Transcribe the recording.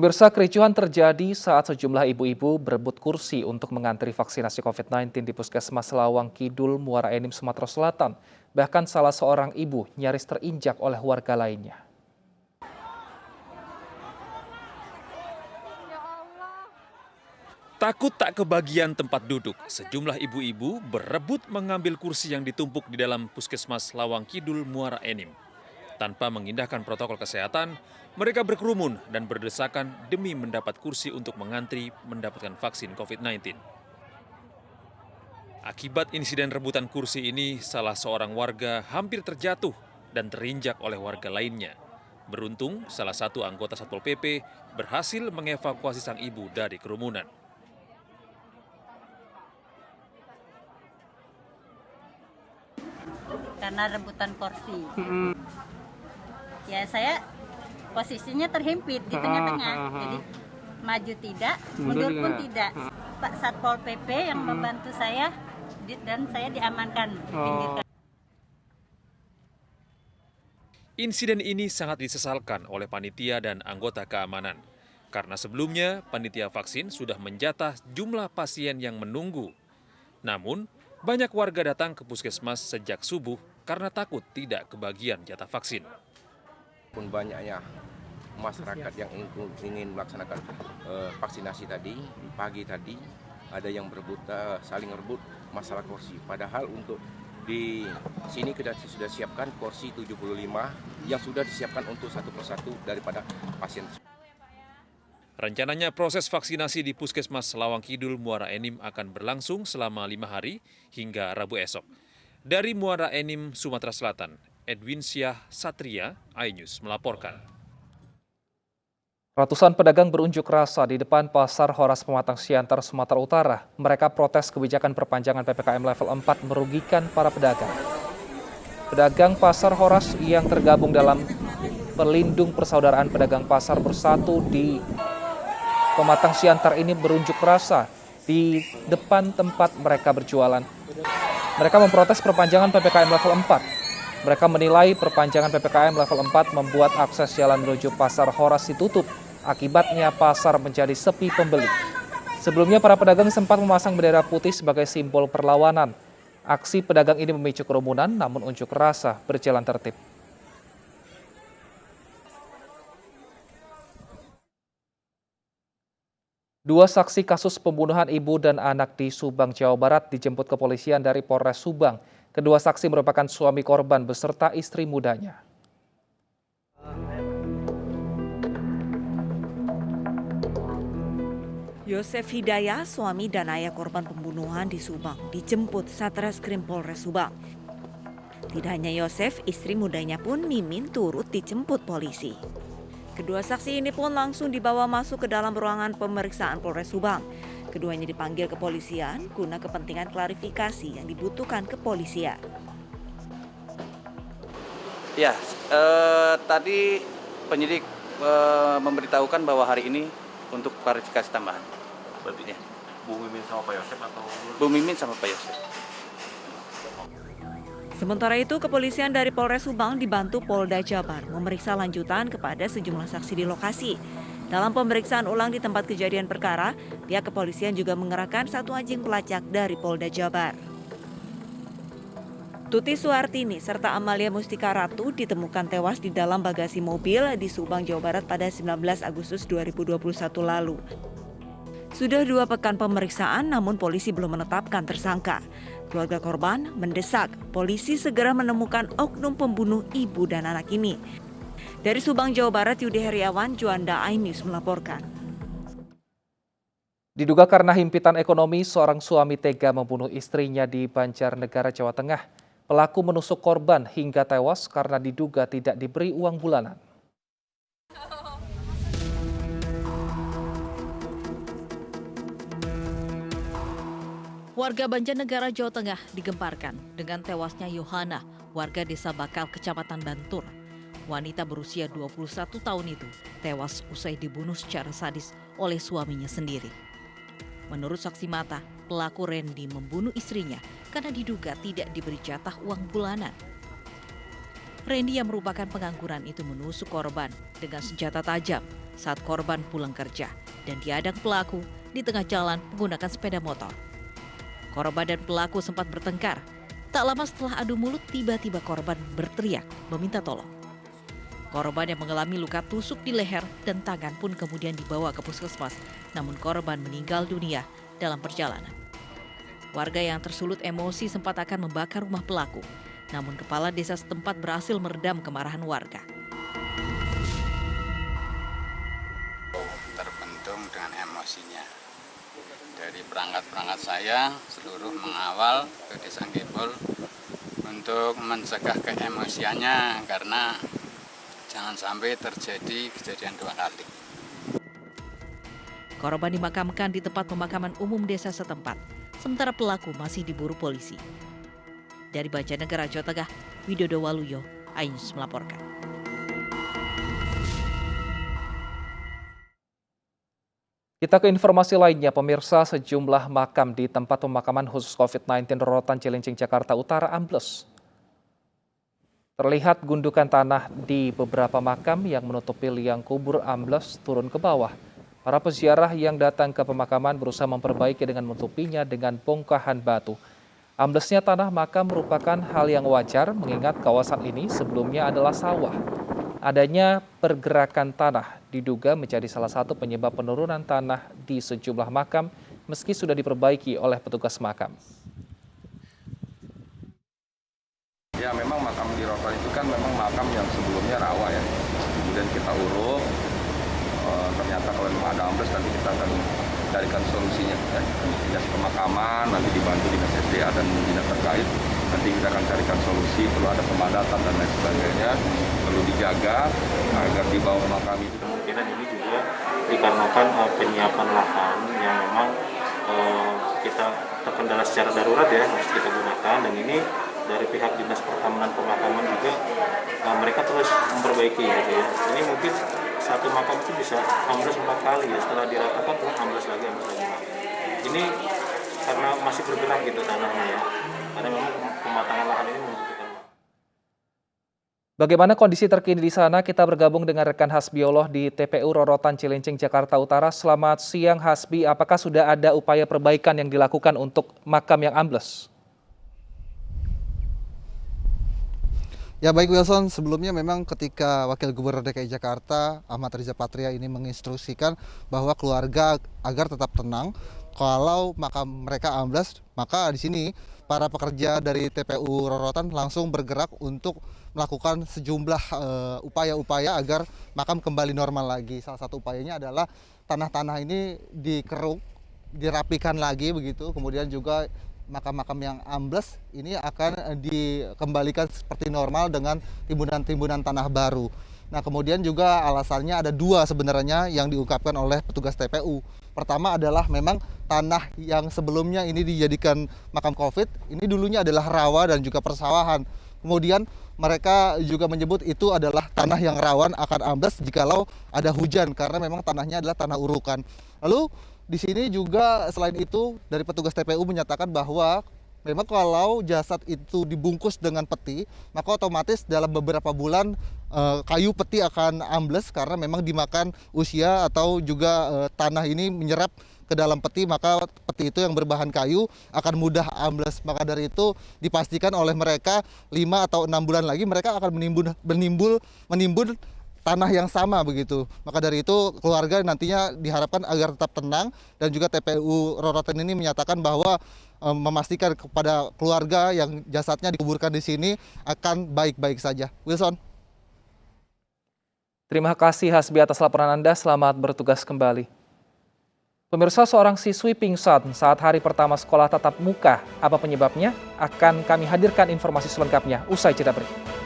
Pemirsa, kericuhan terjadi saat sejumlah ibu-ibu berebut kursi untuk mengantri vaksinasi COVID-19 di Puskesmas Lawang Kidul, Muara Enim, Sumatera Selatan. Bahkan salah seorang ibu nyaris terinjak oleh warga lainnya. Takut tak kebagian tempat duduk, sejumlah ibu-ibu berebut mengambil kursi yang ditumpuk di dalam Puskesmas Lawang Kidul, Muara Enim. Tanpa mengindahkan protokol kesehatan, mereka berkerumun dan berdesakan demi mendapat kursi untuk mengantri mendapatkan vaksin COVID-19. Akibat insiden rebutan kursi ini, salah seorang warga hampir terjatuh dan terinjak oleh warga lainnya. Beruntung, salah satu anggota Satpol PP berhasil mengevakuasi sang ibu dari kerumunan. Karena rebutan kursi. Ya saya posisinya terhimpit di tengah-tengah, jadi maju tidak, mundur pun tidak. Pak Satpol PP yang membantu saya dan saya diamankan. Insiden ini sangat disesalkan oleh panitia dan anggota keamanan. Karena sebelumnya panitia vaksin sudah menjatah jumlah pasien yang menunggu. Namun, banyak warga datang ke puskesmas sejak subuh karena takut tidak kebagian jatah vaksin. Pun banyaknya masyarakat yang ingin melaksanakan vaksinasi tadi, pagi tadi ada yang berebut, saling rebut masalah kursi. Padahal untuk di sini kita sudah siapkan kursi 75 yang sudah disiapkan untuk satu persatu daripada pasien. Rencananya proses vaksinasi di Puskesmas Lawang Kidul, Muara Enim akan berlangsung selama 5 hari hingga Rabu esok. Dari Muara Enim, Sumatera Selatan, Edwin Syah Satria, iNews melaporkan. Ratusan pedagang berunjuk rasa di depan Pasar Horas Pematang Siantar, Sumatera Utara. Mereka protes kebijakan perpanjangan PPKM level 4 merugikan para pedagang. Pedagang Pasar Horas yang tergabung dalam Pelindung Persaudaraan Pedagang Pasar Bersatu di Pematang Siantar ini berunjuk rasa di depan tempat mereka berjualan. Mereka memprotes perpanjangan PPKM level 4. Mereka menilai perpanjangan PPKM level 4 membuat akses jalan menuju Pasar Horas ditutup. Akibatnya pasar menjadi sepi pembeli. Sebelumnya para pedagang sempat memasang bendera putih sebagai simbol perlawanan. Aksi pedagang ini memicu kerumunan, namun unjuk rasa berjalan tertib. Dua saksi kasus pembunuhan ibu dan anak di Subang, Jawa Barat dijemput kepolisian dari Polres Subang. Kedua saksi merupakan suami korban beserta istri mudanya. Yosef Hidayah, suami dan ayah korban pembunuhan di Subang, dijemput Satreskrim Polres Subang. Tidak hanya Yosef, istri mudanya pun Mimin turut dijemput polisi. Kedua saksi ini pun langsung dibawa masuk ke dalam ruangan pemeriksaan Polres Subang. Keduanya dipanggil kepolisian guna kepentingan klarifikasi yang dibutuhkan kepolisian. Ya, tadi penyidik memberitahukan bahwa hari ini untuk klarifikasi tambahan. Berarti ya. Bu Mimin sama Pak Yosef atau? Bu Mimin sama Pak Yosef. Sementara itu, kepolisian dari Polres Subang dibantu Polda Jabar memeriksa lanjutan kepada sejumlah saksi di lokasi. Dalam pemeriksaan ulang di tempat kejadian perkara, pihak kepolisian juga mengerahkan satu anjing pelacak dari Polda Jabar. Tuti Suartini serta Amalia Mustika Ratu ditemukan tewas di dalam bagasi mobil di Subang, Jawa Barat pada 19 Agustus 2021 lalu. Sudah 2 pekan pemeriksaan, namun polisi belum menetapkan tersangka. Keluarga korban mendesak polisi segera menemukan oknum pembunuh ibu dan anak ini. Dari Subang, Jawa Barat, Yudi Heriawan, Juanda, iNews melaporkan. Diduga karena himpitan ekonomi, seorang suami tega membunuh istrinya di Banjarnegara, Jawa Tengah. Pelaku menusuk korban hingga tewas karena diduga tidak diberi uang bulanan. Warga Banjarnegara, Jawa Tengah digemparkan dengan tewasnya Yohana, warga desa Bakal, Kecamatan Bantur. Wanita berusia 21 tahun itu tewas usai dibunuh secara sadis oleh suaminya sendiri. Menurut saksi mata, pelaku Randy membunuh istrinya karena diduga tidak diberi jatah uang bulanan. Randy yang merupakan pengangguran itu menusuk korban dengan senjata tajam saat korban pulang kerja dan diadang pelaku di tengah jalan menggunakan sepeda motor. Korban dan pelaku sempat bertengkar. Tak lama setelah adu mulut, tiba-tiba korban berteriak meminta tolong. Korban yang mengalami luka tusuk di leher dan tangan pun kemudian dibawa ke puskesmas, namun korban meninggal dunia dalam perjalanan. Warga yang tersulut emosi sempat akan membakar rumah pelaku, namun kepala desa setempat berhasil meredam kemarahan warga. Terbentuk dengan emosinya. Dari perangkat-perangkat saya seluruh mengawal ke Desa Gembol untuk mencegah keemosiannya karena jangan sampai terjadi kejadian dua kali. Korban dimakamkan di tempat pemakaman umum desa setempat, sementara pelaku masih diburu polisi. Dari Banjarnegara, Jawa Tengah, Widodo Waluyo, iNews melaporkan. Kita ke informasi lainnya, pemirsa, sejumlah makam di tempat pemakaman khusus COVID-19 Rorotan Cilincing, Jakarta Utara ambles. Terlihat gundukan tanah di beberapa makam yang menutupi liang kubur ambles turun ke bawah. Para peziarah yang datang ke pemakaman berusaha memperbaiki dengan menutupinya dengan bongkahan batu. Amblesnya tanah makam merupakan hal yang wajar mengingat kawasan ini sebelumnya adalah sawah. Adanya pergerakan tanah diduga menjadi salah satu penyebab penurunan tanah di sejumlah makam meski sudah diperbaiki oleh petugas makam. Ya, memang makam di Rorotan itu kan memang makam yang sebelumnya rawa ya. Kemudian kita uruk, ternyata kalau memang ada ambles nanti kita akan carikan solusinya ya. Dinas pemakaman, nanti dibantu dinas SDA dan dinas terkait. Nanti kita akan carikan solusi, perlu ada pemadatan dan lain sebagainya, perlu dijaga agar di bawah makam itu. Kemungkinan ini juga dikarenakan penyiapan lahan yang memang kita terkendala secara darurat ya, harus kita gunakan, dan ini dari pihak dinas pertamanan pemakaman juga mereka terus memperbaiki gitu ya. Ini mungkin satu makam itu bisa ambles 4 kali ya, setelah diratakan terus ambles lagi. Ini karena masih bergerak gitu tanahnya ya, karena memang pematangan lahan ini membutuhkan. Bagaimana kondisi terkini di sana? Kita bergabung dengan rekan Hasbiollah di TPU Rorotan Cilincing, Jakarta Utara. Selamat siang Hasbi, apakah sudah ada upaya perbaikan yang dilakukan untuk makam yang ambles? Ya baik Wilson, sebelumnya memang ketika Wakil Gubernur DKI Jakarta Ahmad Riza Patria ini menginstruksikan bahwa keluarga agar tetap tenang, kalau makam mereka ambles, maka di sini para pekerja dari TPU Rorotan langsung bergerak untuk melakukan sejumlah upaya-upaya agar makam kembali normal lagi. Salah satu upayanya adalah tanah-tanah ini dikeruk, dirapikan lagi begitu, kemudian juga makam-makam yang ambles ini akan dikembalikan seperti normal dengan timbunan-timbunan tanah baru. Nah, kemudian juga alasannya ada dua sebenarnya yang diungkapkan oleh petugas TPU. Pertama adalah memang tanah yang sebelumnya ini dijadikan makam COVID, ini dulunya adalah rawa dan juga persawahan. Kemudian mereka juga menyebut itu adalah tanah yang rawan akan ambles jikalau ada hujan karena memang tanahnya adalah tanah urukan. Lalu di sini juga selain itu dari petugas TPU menyatakan bahwa memang kalau jasad itu dibungkus dengan peti, maka otomatis dalam beberapa bulan kayu peti akan ambles karena memang dimakan usia atau juga tanah ini menyerap ke dalam peti, maka peti itu yang berbahan kayu akan mudah ambles. Maka dari itu dipastikan oleh mereka 5 atau 6 bulan lagi mereka akan menimbul tanah yang sama begitu. Maka dari itu keluarga nantinya diharapkan agar tetap tenang dan juga TPU Rorotan ini menyatakan bahwa memastikan kepada keluarga yang jasadnya dikuburkan di sini akan baik-baik saja. Wilson. Terima kasih Hasbi atas laporan Anda, selamat bertugas kembali. Pemirsa, seorang siswi pingsan saat hari pertama sekolah tatap muka. Apa penyebabnya? Akan kami hadirkan informasi selengkapnya usai jeda berikut.